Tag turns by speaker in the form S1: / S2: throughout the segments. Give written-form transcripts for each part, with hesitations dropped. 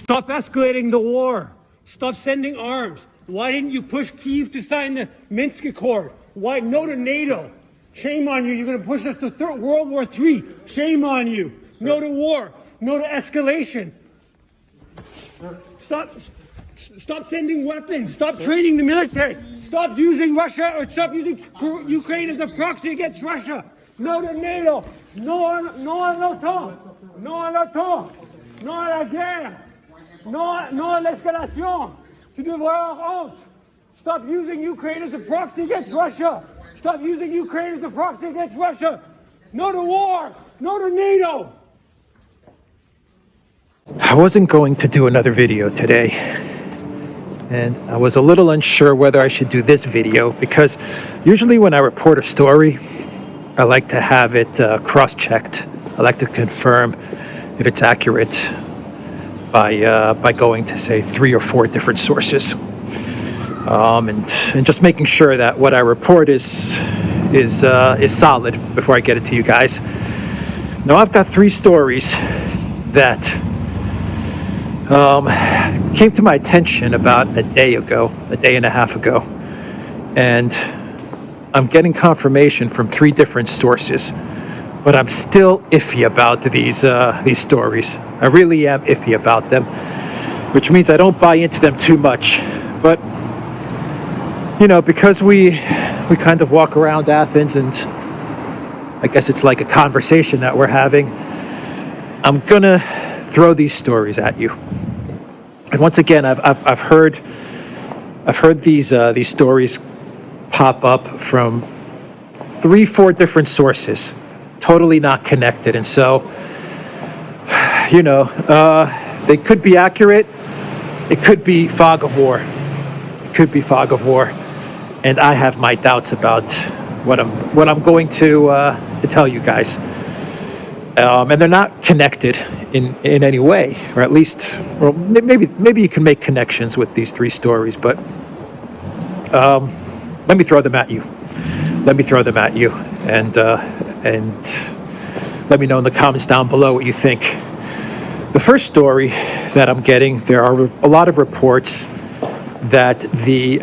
S1: Stop escalating the war. Stop sending arms. Why didn't you push Kyiv to sign the Minsk Accord? Why no to NATO? Shame on you. You're going to push us to World War III. Shame on you. No to war. No to escalation. Stop sending weapons. Stop training the military. Stop using Russia or stop using Ukraine as a proxy against Russia. No to NATO. No à l'OTAN. No à l'OTAN. No à la guerre. No à l'escalation. Tu devrais avoir honte. Stop using Ukraine as a proxy against Russia. Stop using Ukraine as a proxy against Russia. No to war. No to NATO.
S2: I wasn't going to do another video today, and I was a little unsure whether I should do this video because usually when I report a story, I like to have it cross-checked. I like to confirm if it's accurate by going to, say, 3 or 4 different sources, and just making sure that what I report is solid before I get it to you guys. Now I've got 3 stories that came to my attention about a day and a half ago, and I'm getting confirmation from 3 different sources, but I'm still iffy about these stories. I really am iffy about them, which means I don't buy into them too much. But because we kind of walk around Athens, and I guess it's like a conversation that we're having, I'm gonna throw these stories at you. And once again, I've heard these stories pop up from 3-4 different sources, totally not connected. And so, they could be accurate. It could be fog of war. And I have my doubts about what I'm going to tell you guys. And they're not connected in any way, or at least, well, maybe you can make connections with these 3 stories, but let me throw them at you. And let me know in the comments down below what you think. The first story that I'm getting, there are a lot of reports that the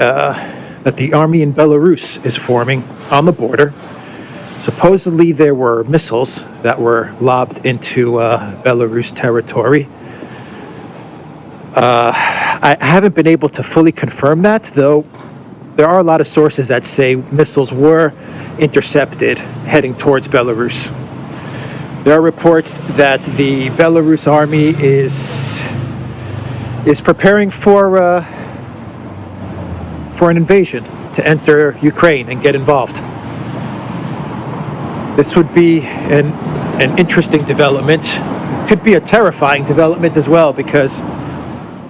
S2: army in Belarus is forming on the border. Supposedly there were missiles that were lobbed into Belarus territory. I haven't been able to fully confirm that, though there are a lot of sources that say missiles were intercepted heading towards Belarus. There are reports that the Belarus army is preparing for an invasion to enter Ukraine and get involved. This would be an interesting development. Could be a terrifying development as well, because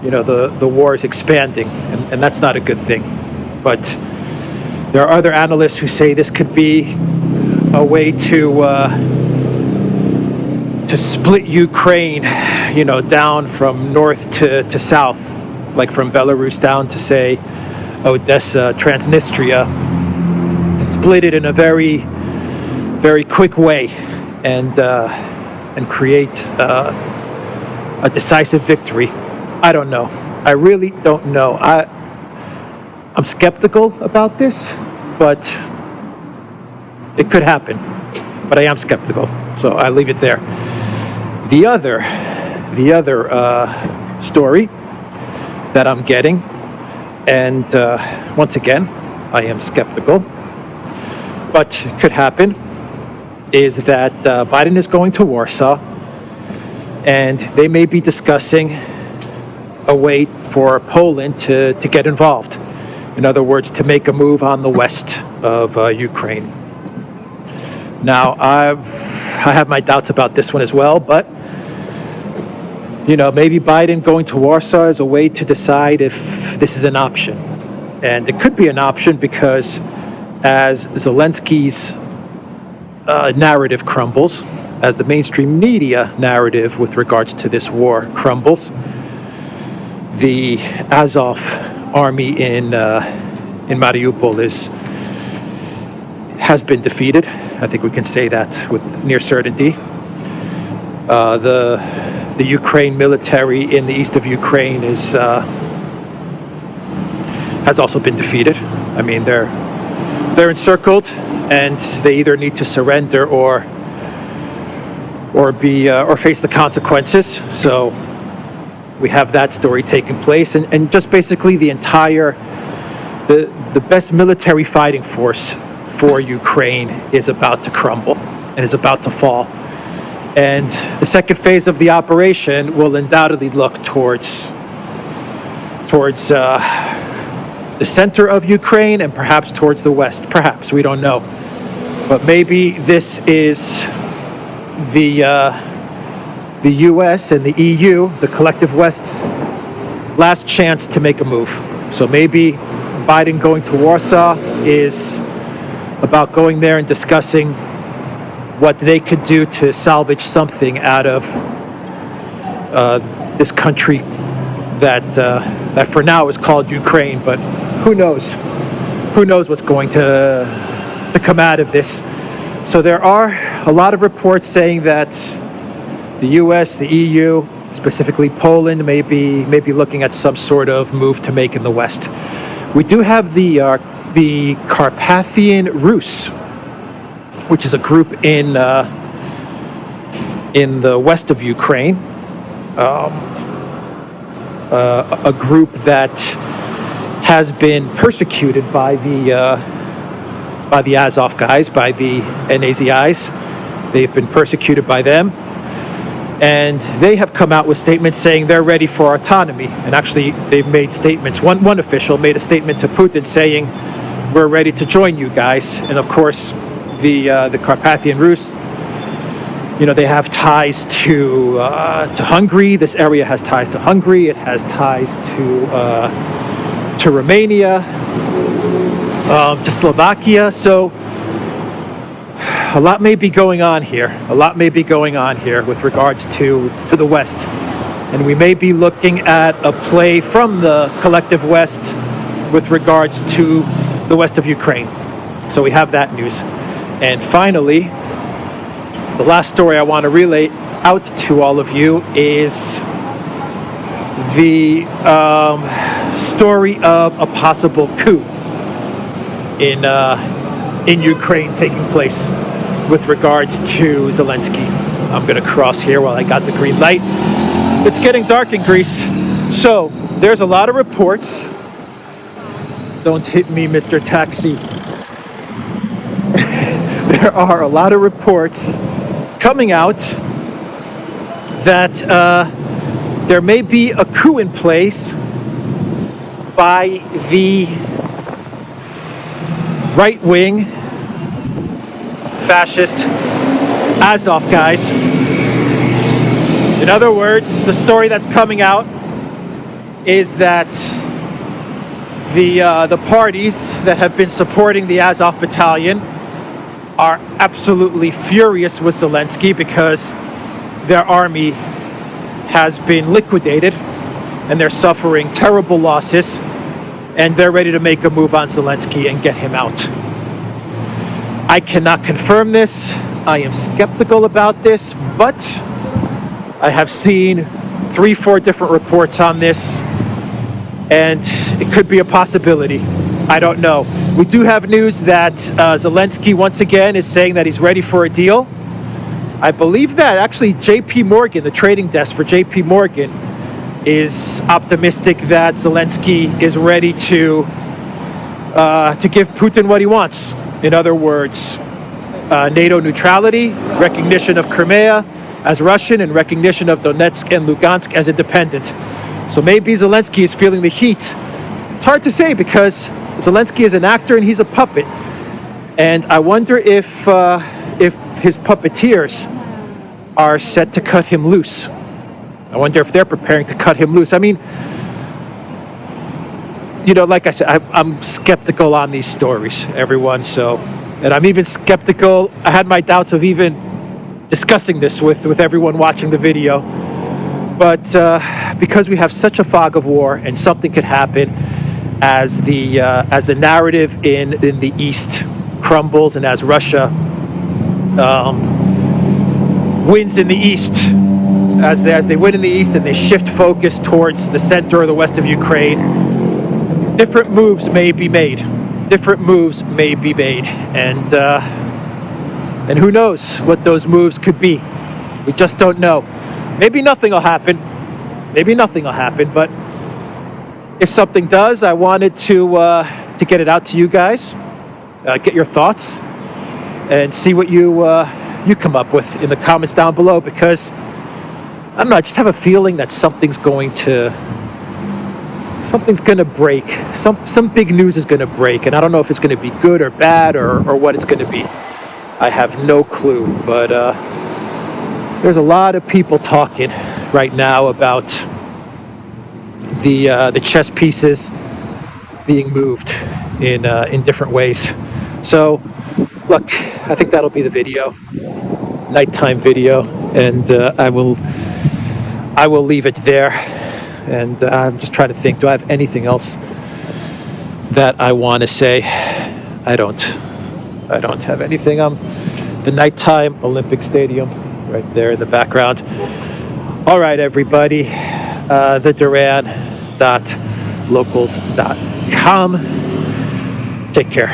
S2: the war is expanding, and that's not a good thing. But there are other analysts who say this could be a way to split Ukraine, down from north to south, like from Belarus down to, say, ODYSEE, Transnistria, to split it in a very, very quick way and create a decisive victory. I don't know. I really don't know. I'm skeptical about this, but it could happen. But I am skeptical, so I leave it there. The other story that I'm getting, and once again, I am skeptical, but it could happen, is that Biden is going to Warsaw, and they may be discussing a way for Poland to get involved. In other words, to make a move on the west of Ukraine. Now, I have my doubts about this one as well, but maybe Biden going to Warsaw is a way to decide if this is an option. And it could be an option because as Zelensky's narrative crumbles, as the mainstream media narrative with regards to this war crumbles, the Azov army in Mariupol has been defeated. I think we can say that with near certainty. The the Ukraine military in the east of Ukraine has also been defeated. I mean, they're encircled, and they either need to surrender or face the consequences. So we have that story taking place, and just basically the best military fighting force for Ukraine is about to crumble and is about to fall. And the second phase of the operation will undoubtedly look towards the center of Ukraine and perhaps towards the west. Perhaps, we don't know. But maybe this is the U.S. and the EU, the collective West's last chance to make a move. So maybe Biden going to Warsaw is about going there and discussing what they could do to salvage something out of this country that for now is called Ukraine, but who knows? Who knows what's going to come out of this? So there are a lot of reports saying that the U.S., the EU, specifically Poland, may be looking at some sort of move to make in the West. We do have the Carpathian Rus, which is a group in the west of Ukraine, a group that has been persecuted by the Azov guys, by the NAZIs. They've been persecuted by them, and they have come out with statements saying they're ready for autonomy. And actually, they've made statements. One official made a statement to Putin saying, "We're ready to join you guys." And of course, the Carpathian Rus, they have ties to Hungary. This area has ties to Hungary. It has ties to Romania, to Slovakia. So a lot may be going on here. A lot may be going on here with regards to the West. And we may be looking at a play from the collective West with regards to the west of Ukraine. So we have that news. And finally, the last story I want to relay out to all of you is the story of a possible coup in Ukraine taking place with regards to Zelensky. I'm going to cross here while I got the green light. It's getting dark in Greece, so there's a lot of reports. Don't hit me, Mr. Taxi. There are a lot of reports coming out that there may be a coup in place by the right-wing fascist Azov guys. In other words, the story that's coming out is that the parties that have been supporting the Azov battalion are absolutely furious with Zelensky because their army has been liquidated and they're suffering terrible losses, and they're ready to make a move on Zelensky and get him out. I cannot confirm this. I am skeptical about this, but I have seen 3-4 different reports on this, and it could be a possibility. I don't know. We do have news that Zelensky once again is saying that he's ready for a deal. I believe that actually JP Morgan, the trading desk for JP Morgan, is optimistic that Zelensky is ready to give Putin what he wants. In other words, NATO neutrality, recognition of Crimea as Russian, and recognition of Donetsk and Lugansk as independent. So maybe Zelensky is feeling the heat. It's hard to say because Zelensky is an actor and he's a puppet. And I wonder if his puppeteers are set to cut him loose. I wonder if they're preparing to cut him loose. I mean, like I said, I'm skeptical on these stories, everyone. So, and I'm even skeptical. I had my doubts of even discussing this with everyone watching the video. But because we have such a fog of war and something could happen as the narrative in the East crumbles and as Russia wins in the East, as they win in the east and they shift focus towards the center or the west of Ukraine, different moves may be made. Different moves may be made, and who knows what those moves could be. We just don't know. Maybe nothing will happen. Maybe nothing will happen, but if something does, I wanted to get it out to you guys, get your thoughts, and see what you come up with in the comments down below, because I don't know, I just have a feeling that something's going to break. Some big news is going to break, and I don't know if it's going to be good or bad or what it's going to be. I have no clue, but there's a lot of people talking right now about the chess pieces being moved in different ways. So, look, I think that'll be the video, nighttime video, and I will leave it there. And I'm just trying to think, do I have anything else that I want to say? I don't have anything. The nighttime Olympic Stadium right there in the background. All right, everybody, the Duran.locals.com. Take care.